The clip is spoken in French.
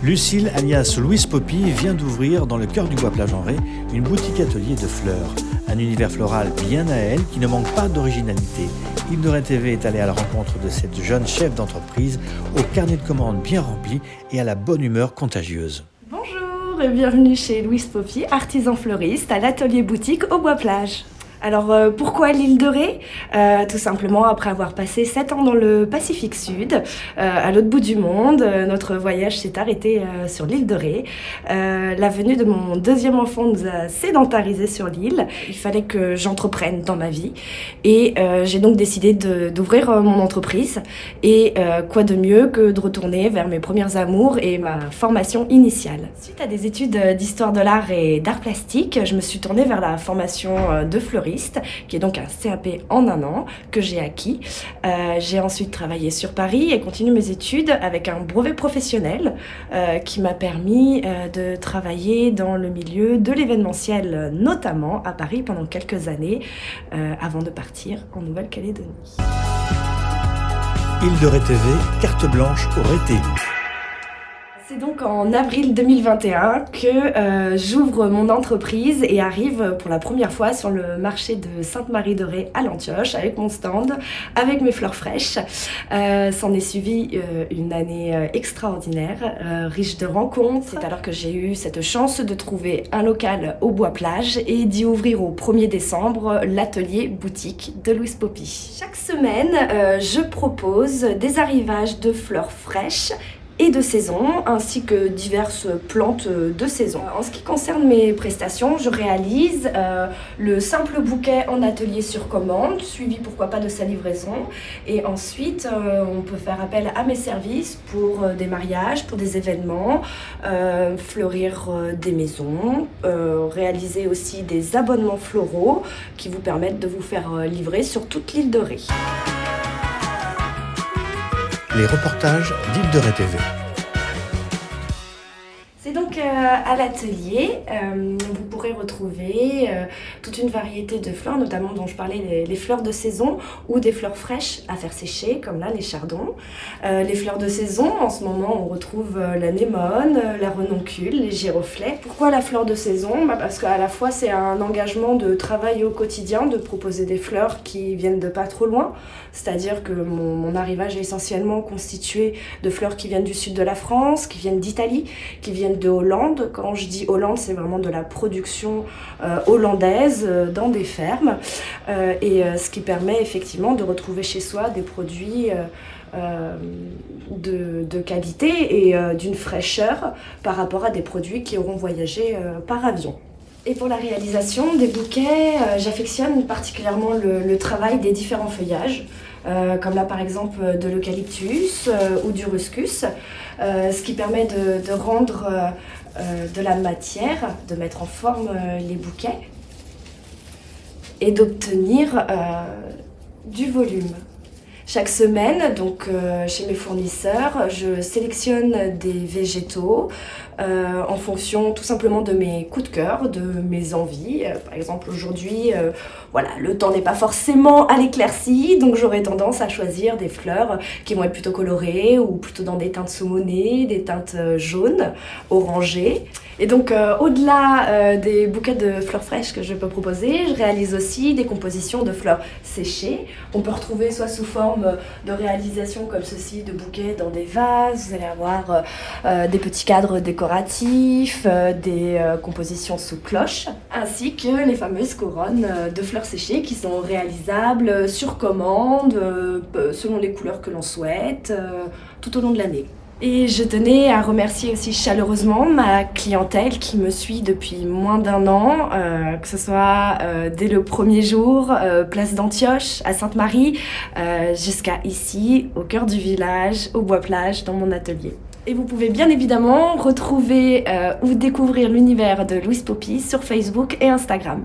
Lucille, alias Louise Poppy, vient d'ouvrir dans le cœur du Bois-Plage-en-Ré une boutique atelier de fleurs. Un univers floral bien à elle qui ne manque pas d'originalité. Île de Ré TV est allée à la rencontre de cette jeune chef d'entreprise au carnet de commandes bien rempli et à la bonne humeur contagieuse. Bonjour et bienvenue chez Louise Poppy, artisan fleuriste à l'atelier boutique au Bois-Plage. Alors pourquoi l'île de Ré ? Tout simplement après avoir passé 7 ans dans le Pacifique Sud, à l'autre bout du monde, notre voyage s'est arrêté sur l'île de Ré. La venue de mon deuxième enfant nous a sédentarisés sur l'île. Il fallait que j'entreprenne dans ma vie et j'ai donc décidé d'ouvrir mon entreprise. Et quoi de mieux que de retourner vers mes premiers amours et ma formation initiale. Suite à des études d'histoire de l'art et d'art plastique, je me suis tournée vers la formation de fleuriste, qui est donc un CAP en 1 an que j'ai acquis. J'ai ensuite travaillé sur Paris et continué mes études avec un brevet professionnel qui m'a permis de travailler dans le milieu de l'événementiel, notamment à Paris pendant quelques années, avant de partir en Nouvelle-Calédonie. Île de Ré TV, carte blanche au Rété. C'est donc en avril 2021 que j'ouvre mon entreprise et arrive pour la première fois sur le marché de Sainte-Marie-de-Ré à l'Antioche avec mon stand, avec mes fleurs fraîches. S'en est suivi une année extraordinaire, riche de rencontres. C'est alors que j'ai eu cette chance de trouver un local au Bois-Plage et d'y ouvrir au 1er décembre l'atelier boutique de Louise Poppy. Chaque semaine, je propose des arrivages de fleurs fraîches et de saison, ainsi que diverses plantes de saison. En ce qui concerne mes prestations, je réalise le simple bouquet en atelier sur commande, suivi pourquoi pas de sa livraison. Et ensuite, on peut faire appel à mes services pour des mariages, pour des événements, fleurir des maisons, réaliser aussi des abonnements floraux qui vous permettent de vous faire livrer sur toute l'île de Ré. Les reportages d'Île de Ré TV. C'est donc à l'atelier, vous pourrez retrouver toute une variété de fleurs, notamment dont je parlais, les fleurs de saison ou des fleurs fraîches à faire sécher, comme là les chardons. Les fleurs de saison, en ce moment on retrouve l'anémone, la renoncule, les giroflées. Pourquoi la fleur de saison ? Parce qu'à la fois c'est un engagement de travail au quotidien, de proposer des fleurs qui viennent de pas trop loin. C'est-à-dire que mon arrivage est essentiellement constitué de fleurs qui viennent du sud de la France, qui viennent d'Italie, qui viennent de Hollande. Quand je dis Hollande, c'est vraiment de la production hollandaise dans des fermes. Ce qui permet effectivement de retrouver chez soi des produits de qualité et d'une fraîcheur par rapport à des produits qui auront voyagé par avion. Et pour la réalisation des bouquets, j'affectionne particulièrement le travail des différents feuillages, comme là par exemple de l'eucalyptus ou du ruscus, ce qui permet de rendre de la matière, de mettre en forme les bouquets et d'obtenir du volume. Chaque semaine, donc chez mes fournisseurs, je sélectionne des végétaux en fonction tout simplement de mes coups de cœur, de mes envies. Par exemple, aujourd'hui, le temps n'est pas forcément à l'éclaircie, donc j'aurais tendance à choisir des fleurs qui vont être plutôt colorées ou plutôt dans des teintes saumonées, des teintes jaunes, orangées. Et donc, au-delà des bouquets de fleurs fraîches que je peux proposer, je réalise aussi des compositions de fleurs séchées. On peut retrouver soit sous forme de réalisation comme ceci, de bouquets dans des vases. Vous allez avoir des petits cadres décoratifs, des compositions sous cloche, ainsi que les fameuses couronnes de fleurs séchées qui sont réalisables sur commande, selon les couleurs que l'on souhaite, tout au long de l'année. Et je tenais à remercier aussi chaleureusement ma clientèle qui me suit depuis moins d'1 an, que ce soit dès le premier jour, place d'Antioche, à Sainte-Marie, jusqu'à ici, au cœur du village, au Bois-Plage, dans mon atelier. Et vous pouvez bien évidemment retrouver ou découvrir l'univers de Louise Poppy sur Facebook et Instagram.